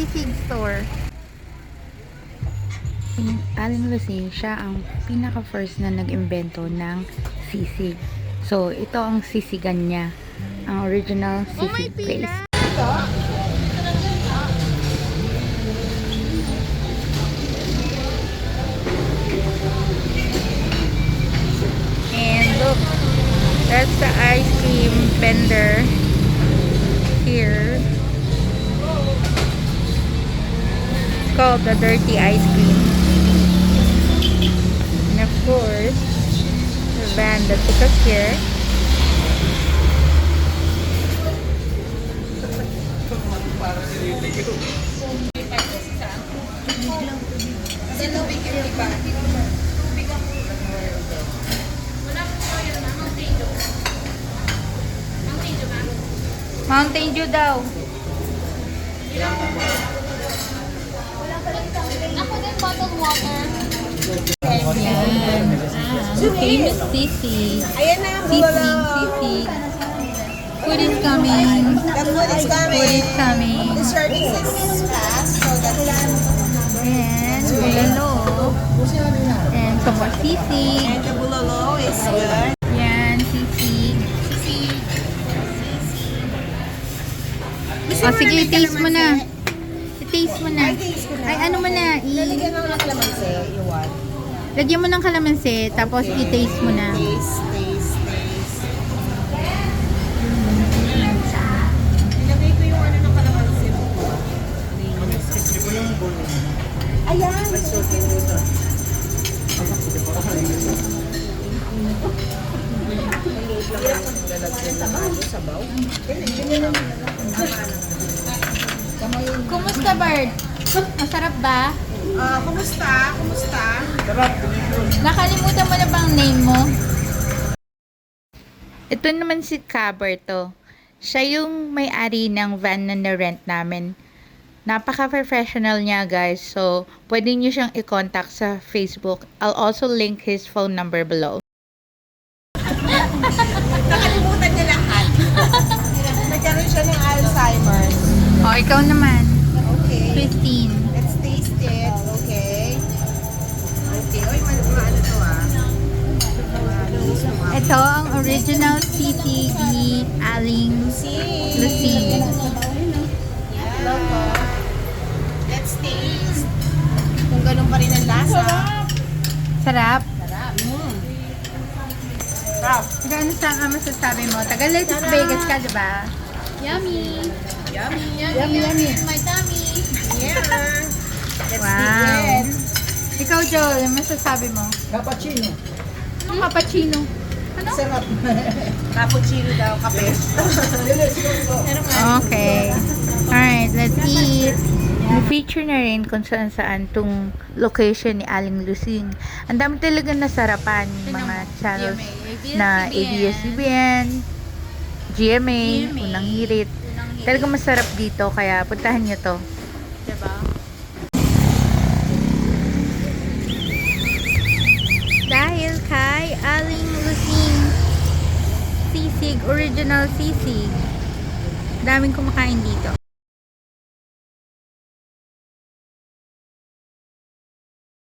sisig store. Aling Lusing, siya ang pinaka-first na nag-imbento ng sisig. So, ito ang sisigan niya. Ang original sisig paste. And look, that's the ice cream vendor here. It's called the Dirty Ice Cream. And of course, the van that took us here. Mountain Dew daw. Ako din bottled water. Yan. Famous sisig. Ayan na ang Sisig. Food is coming. The food is coming. Food is coming. The service is fast, so that's And bulalo. And some more sisig. and the bulalo is good. Yan, sisig. O sige, taste mo na. I-taste mo na. Ay, taste ko na. Ay, ano mo na. Lalagyan mo ng kalamansi, you want. Lagyan mo ng kalamansi, tapos i-taste mo na. Taste. Ilagay ko yung ano ng kalamansi. Ayan! Kumusta, Bard? Masarap ba? Kumusta? Nakalimutan mo na bang name mo? Ito naman si Caberto. Siya yung may-ari ng van na na-rent namin. Napaka-professional niya, guys. So, pwede niyo siyang i-contact sa Facebook. I'll also link his phone number below. Nakalimutan niya lahat. Nagkaroon siya ng Alzheimer's. O, ikaw naman. Okay. Christine. Let's taste it. Okay. Uy, maano to Ito ang original sisig ni Aling Lusing. Let's taste. Kung ganun pa rin ang lasa. Sarap. Sarap. Ano sa masasabi mo? Taga Las Vegas ka, diba? Yummy. Yummy. My tummy. Yeah. Let's Wow. begin. Ikaw, Joel, ano masasabi mo? Cappuccino. Anong cappuccino? Sarap. Cappuccino daw, kape. Okay. Alright, let's eat. Na-feature na rin kung saan tong location ni Aling Lusing. Ang dami talaga nasarapan yung mga channels na ABS-CBN, GMA, Unang Hirit. Talaga masarap dito, kaya puntahan nyo to. Diba? Dahil kay Aling Lusing sisig, original sisig. Daming kumakain dito.